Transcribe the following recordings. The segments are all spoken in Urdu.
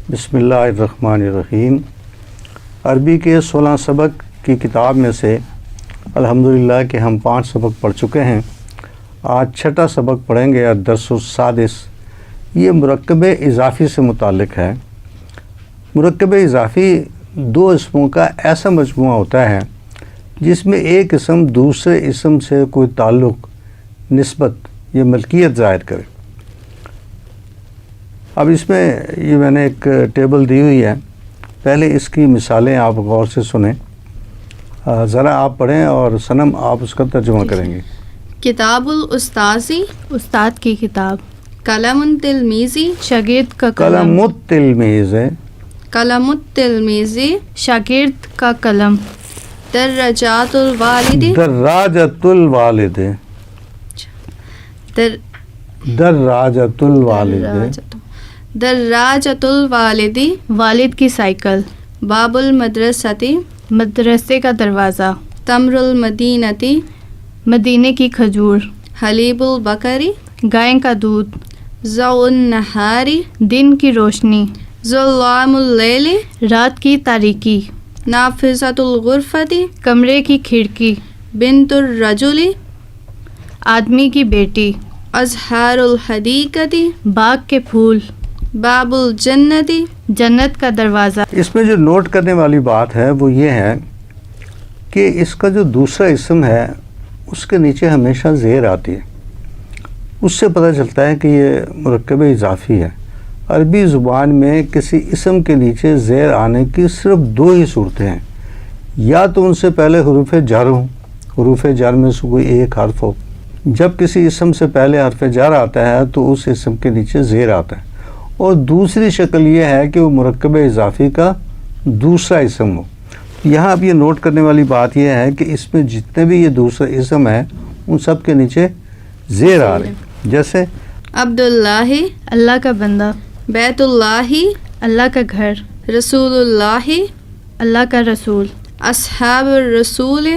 بسم اللہ الرحمن الرحیم۔ عربی کے 16 سبق کی کتاب میں سے الحمدللہ کہ ہم 5 سبق پڑھ چکے ہیں۔ آج 6واں سبق پڑھیں گے، الدرس السادس۔ یہ مرکب اضافی سے متعلق ہے۔ مرکب اضافی 2 اسموں کا ایسا مجموعہ ہوتا ہے جس میں ایک اسم دوسرے اسم سے کوئی تعلق، نسبت یا ملکیت ظاہر کرے۔ اب اس میں یہ میں نے ایک ٹیبل دی ہوئی ہے، پہلے اس کی مثالیں آپ غور سے سنیں، ذرا آپ پڑھیں اور صنم آپ اس کا ترجمہ کریں گے۔ کتاب الاستاذی، استاد کی کتاب۔ قلم التلمیذی، شاگرد کا قلم التلمیذ ہے، قلم التلمیذی، شاگرد کا قلم۔ دراجات الوالد، دراجۃ الوالد، دراجۃ الوالد، دراجۃ الوالدی، والد کی سائیکل۔ باب المدرستی، مدرسے کا دروازہ۔ تمر المدینتی، مدینے کی کھجور۔ حلیب البقری، گائے کا دودھ۔ ضوء النہاری، دن کی روشنی۔ ظلام اللیل، رات کی تاریکی۔ نافذۃ الغرفتی، کمرے کی کھڑکی۔ بنت الرجل، آدمی کی بیٹی۔ ازہار الحدیقتی، باغ کے پھول۔ باب الجنتی، جنت کا دروازہ۔ اس میں جو نوٹ کرنے والی بات ہے وہ یہ ہے کہ اس کا جو دوسرا اسم ہے اس کے نیچے ہمیشہ زیر آتی ہے۔ اس سے پتہ چلتا ہے کہ یہ مرکب اضافی ہے۔ عربی زبان میں کسی اسم کے نیچے زیر آنے کی صرف 2 ہی صورتیں ہیں، یا تو ان سے پہلے حروف جر ہوں، حروف جر میں سے کوئی ایک حرف ہو۔ جب کسی اسم سے پہلے حرف جر آتا ہے تو اس اسم کے نیچے زیر آتا ہے، اور دوسری شکل یہ ہے کہ وہ مرکب اضافی کا دوسرا اسم ہو۔ یہاں اب یہ نوٹ کرنے والی بات یہ ہے کہ اس میں جتنے بھی یہ دوسرا اسم ہے ان سب کے نیچے زیر آ رہے ہیں، جیسے عبداللہ، اللہ کا بندہ۔ بیت اللہ، اللہ کا گھر۔ رسول اللہ، اللہ کا رسول۔ اصحاب الرسول،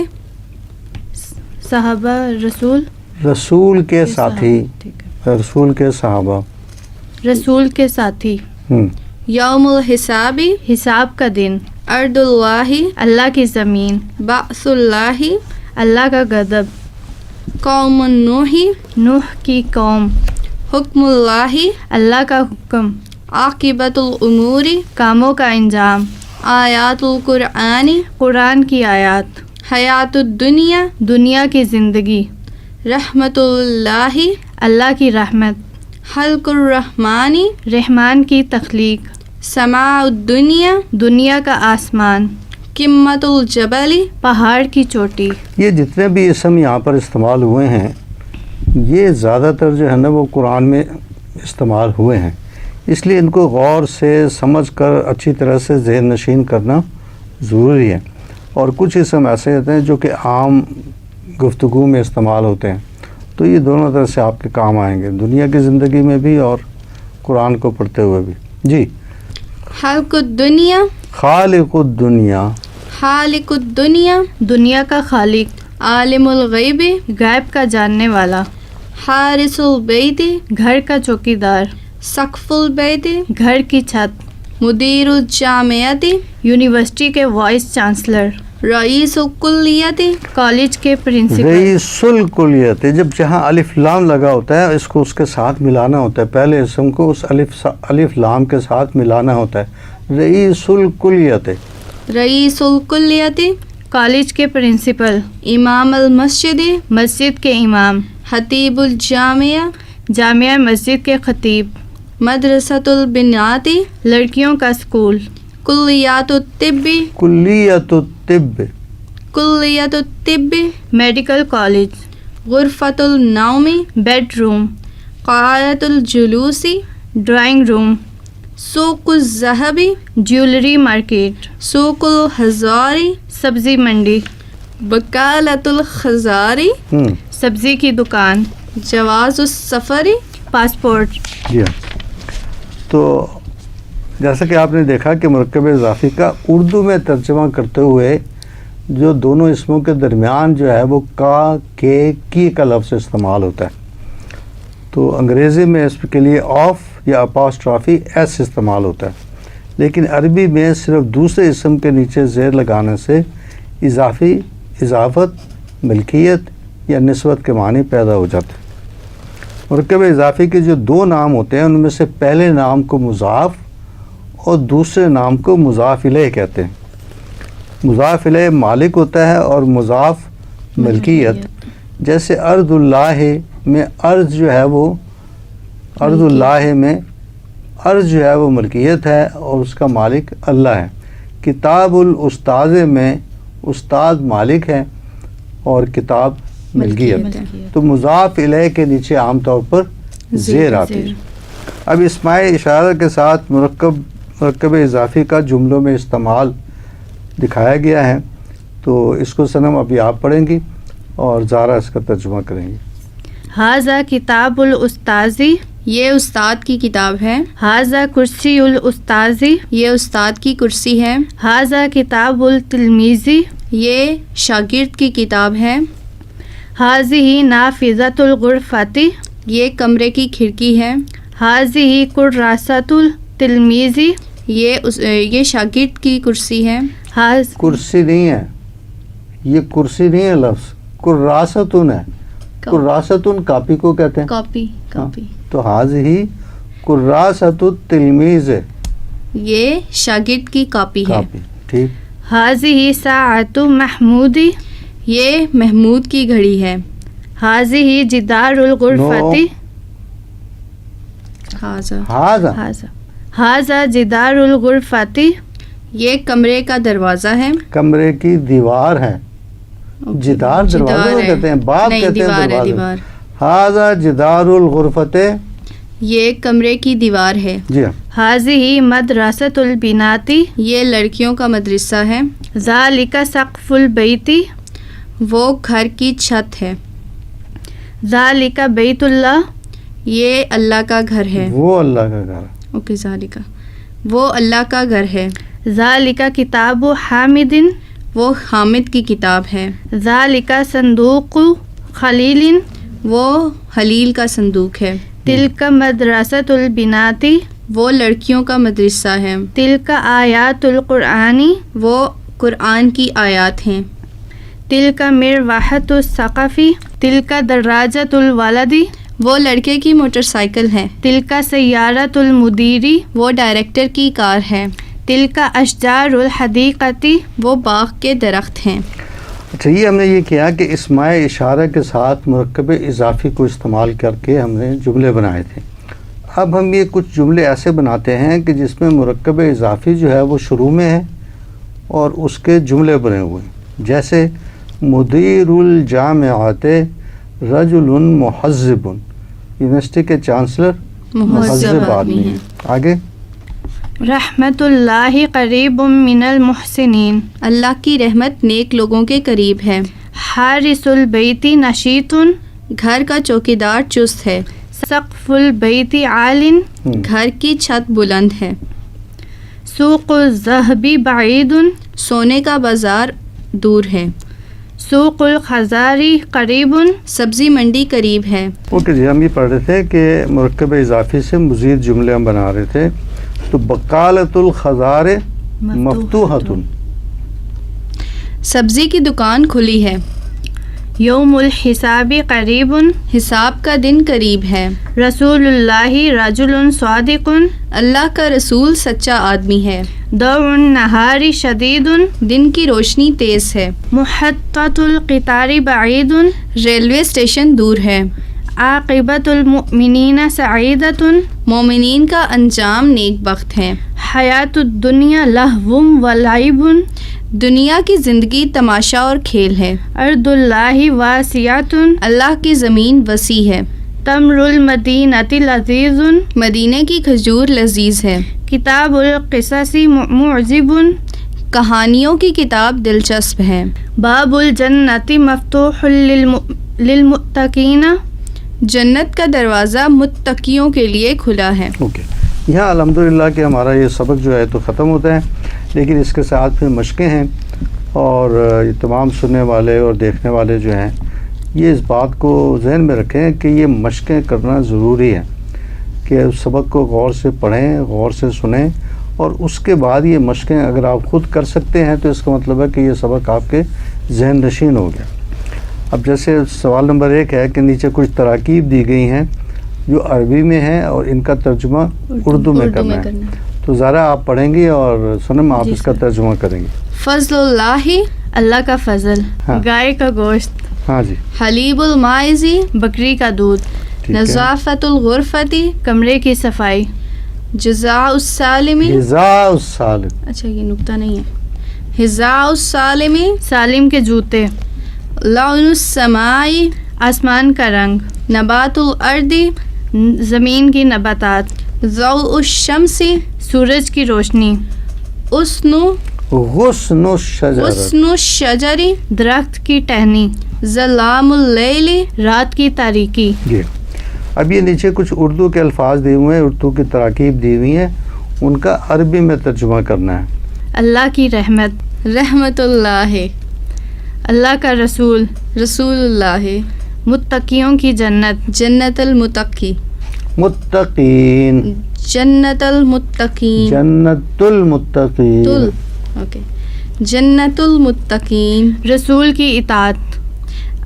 صحابہ رسول۔ رسول کے ساتھی، ٹھیک ہے۔ رسول کے صحابہ۔ رسول کے ساتھی۔ یوم الحساب، حساب کا دن۔ ارض اللہ، اللہ کی زمین۔ بعث اللہ، اللہ کا غضب۔ قوم نوح، نوح کی قوم۔ حکم اللہ، اللہ کا حکم۔ عاقبت الامور، کاموں کا انجام۔ آیات القرآن، قرآن کی آیات۔ حیات الدنیا، دنیا کی زندگی۔ رحمت اللہ، اللہ کی رحمت۔ خلق الرحمن، رحمان کی تخلیق۔ سماع الدنیا، دنیا کا آسمان۔ قمت الجبل، پہاڑ کی چوٹی۔ یہ جتنے بھی اسم یہاں پر استعمال ہوئے ہیں یہ زیادہ تر جو ہے نا وہ قرآن میں استعمال ہوئے ہیں، اس لیے ان کو غور سے سمجھ کر اچھی طرح سے ذہن نشین کرنا ضروری ہے۔ اور کچھ اسم ایسے ہوتے ہیں جو کہ عام گفتگو میں استعمال ہوتے ہیں، تو یہ دونوں طرح سے آپ کے کام آئیں گے، دنیا کی زندگی میں بھی اور قرآن کو پڑھتے ہوئے بھی۔ جی، خلق الدنیا، خالق الدنیا، خالق الدنیا، دنیا کا خالق۔ عالم الغیب، غیب کا جاننے والا۔ حارس البیت، گھر کا چوکیدار۔ سقف البیت، گھر کی چھت۔ مدیر الجامعۃ، یونیورسٹی کے وائس چانسلر۔ رئیس الکلیت، کالج کے پرنسپل۔ رئیس الکلیت، جب جہاں الف لام لگا ہوتا ہے اس کو اس کے ساتھ ملانا ہوتا ہے، پہلے اسم کو اس الف لام کے ساتھ ملانا ہوتا ہے۔ رئیس الکلیت، رئیس الکلیت، کالج کے پرنسپل۔ امام المسجد، مسجد کے امام۔ خطیب الجامعہ، جامعہ مسجد کے خطیب۔ مدرسۃ البنات، لڑکیوں کا اسکول۔ کلیات الطب، کلیت الطب، کلیت الطب، میڈیکل کالج۔ غرفۃ النوم، بیڈ روم۔ قاعدۃ الجلوس، ڈرائنگ روم۔ سوق الذهب، جیولری مارکیٹ۔ سوق الخضار، سبزی منڈی۔ بقالۃ الخضار، سبزی کی دکان۔ جواز السفر، پاسپورٹ۔ جی ہاں۔ تو جیسا کہ آپ نے دیکھا کہ مرکب اضافی کا اردو میں ترجمہ کرتے ہوئے جو دونوں اسموں کے درمیان جو ہے وہ کا، کے، کی کا لفظ استعمال ہوتا ہے، تو انگریزی میں اس کے لیے آف یا اپاسٹرافی ایس استعمال ہوتا ہے، لیکن عربی میں صرف دوسرے اسم کے نیچے زیر لگانے سے اضافت، ملکیت یا نسبت کے معنی پیدا ہو جاتے ہیں۔ مرکب اضافی کے جو دو نام ہوتے ہیں ان میں سے پہلے نام کو مضاف اور دوسرے نام کو مضاف الیہ کہتے ہیں۔ مضاف الیہ مالک ہوتا ہے اور مضاف ملکیت، جیسے ارض اللہ میں ارض جو ہے وہ ارض اللہ میں ارض جو ہے وہ ملکیت ہے اور اس کا مالک اللہ ہے۔ کتاب الاستاذ میں استاد مالک ہے اور کتاب ملکیت۔ تو مضاف الیہ کے نیچے عام طور پر زیر آتی ہے۔ اب اسماء اشارہ کے ساتھ مرکب اضافی کا جملوں میں استعمال دکھایا گیا ہے، تو اس کو صنم ابھی آپ پڑھیں گی اور زارا اس کا ترجمہ کریں گی۔ ھذا کتاب الاستاذ، یہ استاد کی کتاب ہے۔ ھذا کرسی الاستاذ، یہ استاد کی کرسی ہے۔ ھذا کتاب التلمیذ، یہ شاگرد کی کتاب ہے۔ ھذہ نافذۃ الغرفۃ، یہ کمرے کی کھڑکی ہے۔ ھذہ کراسۃ التلمیذ، یہ شاگرد کی کرسی ہے۔ کرسی نہیں ہے، یہ کرسی نہیں ہے لفظ، کراستن ہے۔ کراستن کاپی کو کہتے ہیں، کاپی تو حاضی کراست التلمیذ ہے، یہ شاگرد کی کاپی ہے۔ کاپی، ٹھیک۔ ھذہ ساعۃ محمود، یہ محمود کی گھڑی ہے۔ ھذہ جدار الغرفۃ، ہاذا ھذا جدار الغرفۃ، یہ کمرے کا دروازہ ہے۔ کمرے کی دیوار ہے، جدار دروازے کو کہتے ہیں، باب کہتے ہیں دروازے۔ ہاذا جدار الغرفۃ، یہ کمرے کی دیوار ہے۔ جی ہاں۔ ھذہ مدرسۃ البنات، یہ لڑکیوں کا مدرسہ ہے۔ ذالک سقف البیت، وہ گھر کی چھت ہے۔ ذالک بیت اللہ، یہ اللہ کا گھر ہے۔ وہ اللہ کا گھر ہے۔ اوکے، ذالکا، وہ اللہ کا گھر ہے۔ ذالک کتاب حامد، وہ حامد کی کتاب ہے۔ ذالک صندوق خلیل، وہ خلیل کا صندوق ہے۔ تلک مدرسۃ البنات، وہ لڑکیوں کا مدرسہ ہے۔ تلک آیات القرآن، وہ قرآن کی آیات ہیں۔ تلک مروحۃ الثقف، تلک دراجۃ الولد، وہ لڑکے کی موٹر سائیکل ہے۔ تلک سیارۃ المدیر، وہ ڈائریکٹر کی کار ہے۔ تلک اشجار الحدیقۃ، وہ باغ کے درخت ہیں۔ اچھا، یہ ہم نے یہ کیا کہ اسماء اشارہ کے ساتھ مرکب اضافی کو استعمال کر کے ہم نے جملے بنائے تھے۔ اب ہم یہ کچھ جملے ایسے بناتے ہیں کہ جس میں مرکب اضافی جو ہے وہ شروع میں ہے اور اس کے جملے بنے ہوئے ہیں، جیسے مدیر الجامعات رجل مہذب، یونیورسٹی کے چانسلر مہذب آدمی ہیں۔ آگے، رحمت اللہ قریب من المحسنین، اللہ کی رحمت نیک لوگوں کے قریب ہے۔ حارس البیت نشیط، گھر کا چوکیدار چست ہے۔ سقف البیت عال، گھر کی چھت بلند ہے۔ سوق الذہب بعید، سونے کا بازار دور ہے۔ سوق الخضار قریب، سبزی منڈی قریب ہے۔ اوکے جی، ہم یہ پڑھ رہے تھے کہ مرکب اضافی سے مزید جملے ہم بنا رہے تھے۔ تو بقالۃ الخضار مفتوحۃ، سبزی کی دکان کھلی ہے۔ یوم الحساب قریب، حساب کا دن قریب ہے۔ رسول اللہ رجل صادق، اللہ کا رسول سچا آدمی ہے۔ ضوء النہار شدید، دن کی روشنی تیز ہے۔ محطۃ القطار بعید، ریلوے اسٹیشن دور ہے۔ عاقبۃ المؤمنین سعیدۃ، مومنین کا انجام نیک بخت ہے۔ حیات الدنیا لہو و لعب، دنیا کی زندگی تماشا اور کھیل ہے۔ ارض اللہ واسعۃ، اللہ کی زمین وسیع ہے۔ تمر المدینۃ لذیذ، مدینے کی کھجور لذیذ ہے۔ کتاب القصص معجب، کہانیوں کی کتاب دلچسپ ہے۔ باب الجنت مفتوح للمتقین، جنت کا دروازہ متقیوں کے لیے کھلا ہے۔ اوکے، یہاں الحمدللہ کہ ہمارا یہ سبق جو ہے تو ختم ہوتا ہے، لیکن اس کے ساتھ پھر مشقیں ہیں، اور یہ تمام سننے والے اور دیکھنے والے جو ہیں یہ اس بات کو ذہن میں رکھیں کہ یہ مشقیں کرنا ضروری ہے، کہ اس سبق کو غور سے پڑھیں، غور سے سنیں اور اس کے بعد یہ مشقیں اگر آپ خود کر سکتے ہیں تو اس کا مطلب ہے کہ یہ سبق آپ کے ذہن نشین ہو گیا. اب جیسے سوال نمبر 1 ہے کہ نیچے کچھ تراکیب دی گئی ہیں جو عربی میں ہیں اور ان کا ترجمہ اردو میں کرنا ہے. تو ذرا آپ پڑھیں گی اور سنم آپ اس کا ترجمہ کریں گی. فضل اللہ اللہ کا فضل. ہاں. گائے کا گوشت. ہاں جی حلیب المائزی بکری کا دودھ. ٹھیک ہے. نظافت الغرفتی کمرے کی صفائی. جزاء السالمی غذاء السالم. اچھا یہ نقطہ نہیں ہے. حذاء السالمی سالم کے جوتے. لون السمائی آسمان کا رنگ. نبات الارضی زمین کی نباتات. ضوء الشمس سورج کی روشنی. اسن غصن الشجر. حسن الشجر درخت کی ٹہنی. ظلام اللیل رات کی تاریکی. جی اب یہ نیچے کچھ اردو کے الفاظ دیے ہوئے ہیں, اردو کی تراکیب دی ہوئی ہیں, ان کا عربی میں ترجمہ کرنا ہے. اللہ کی رحمت. رحمت اللہ اللہ کا رسول. رسول اللہ متقیوں کی جنت. جنت المتقی متقین. جنت المتقین جنت المتقین. اوکے جنت المتقین. رسول کی اطاعت.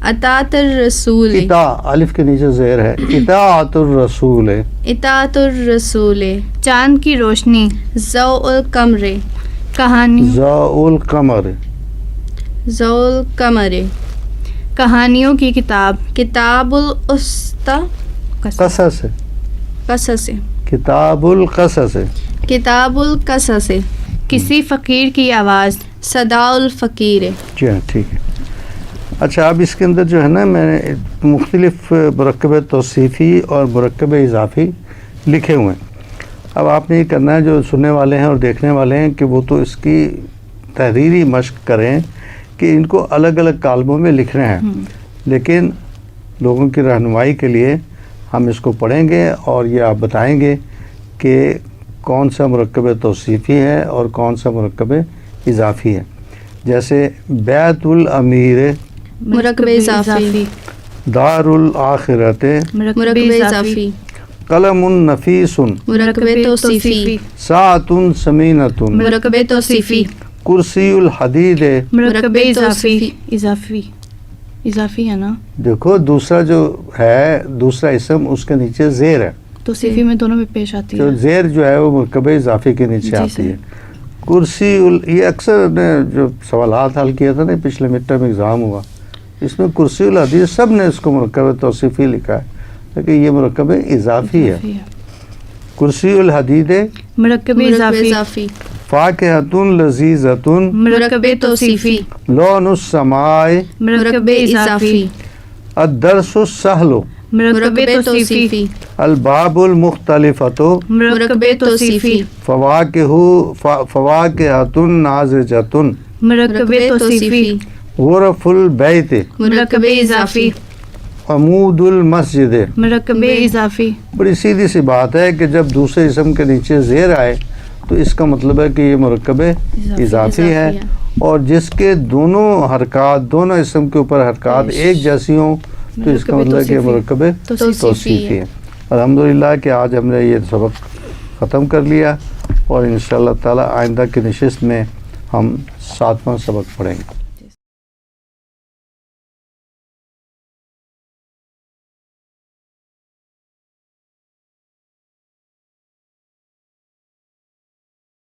اطاعت الرسول الف کے نیچے زیر ہے. اطاعت الرسول. اطاعت الرسول. چاند کی روشنی. ضوء القمر کہانی. ضوء القمر. ضوء القمر. کہانیوں کی کتاب. کتاب الاستا قصص. قصص. کتاب القصص. کتاب القصص. کسی فقیر کی آواز. صداء الفقیر. جی ہاں ٹھیک ہے. اچھا اب اس کے اندر جو ہے نا میں نے مختلف مرکب توصیفی اور مرکب اضافی لکھے ہوئے ہیں. اب آپ نے یہ کرنا ہے جو سننے والے ہیں اور دیکھنے والے ہیں کہ وہ تو اس کی تحریری مشق کریں کہ ان کو الگ الگ کالموں میں لکھنا ہے, لیکن لوگوں کی رہنمائی کے لیے ہم اس کو پڑھیں گے اور یہ آپ بتائیں گے کہ کون سا مرکب توصیفی ہے اور کون سا مرکب اضافی ہے. جیسے بیت الامیر مرکب اضافی. دار الآخرت مرکب اضافی. قلم نفیس مرکب توصیفی. ساعت سمینۃ مرکب توصیفی. کرسی الحدید. مرکب اضافی. اضافی ہے نا. دیکھو دوسرا جو ہے دوسرا اسم اس کے نیچے زیر ہے, توصیفی میں دونوں میں پیش آتی جو ہے. زیر جو ہے وہ مرکب اضافی کے نیچے آتی ہے. کرسی یہ اکثر نے جو سوالات حل کیا تھا نا پچھلے مڈ ٹرم ایگزام ہوا, اس میں کرسی الحدیث سب نے اس کو مرکب توصیفی لکھا ہے, لیکن یہ مرکب اضافی ہے. کرسی الحدید مرکب اضافی. فاکہۃ لذیذۃ مرکب توصیفی. لون السماء مرکب اضافی. الدرس السہل مرکب توصیفی. الباب المختلفۃ مرکب توصیفی. فواکہۃ ناضجۃ مرکب توصیفی. غرف البیت مرکب اضافی. عمود المسجد. مرکب اضافی. بڑی سیدھی سی بات ہے کہ جب دوسرے اسم کے نیچے زیر آئے تو اس کا مطلب ہے کہ یہ مرکب اضافی ہے, اور جس کے دونوں حرکات دونوں اسم کے اوپر حرکات ایک جیسی ہوں تو اس کا مطلب ہے کہ یہ مرکب توصیفی ہے. الحمدللہ کہ آج ہم نے یہ سبق ختم کر لیا اور انشاءاللہ تعالی آئندہ کی نشست میں ہم 7واں سبق پڑھیں گے.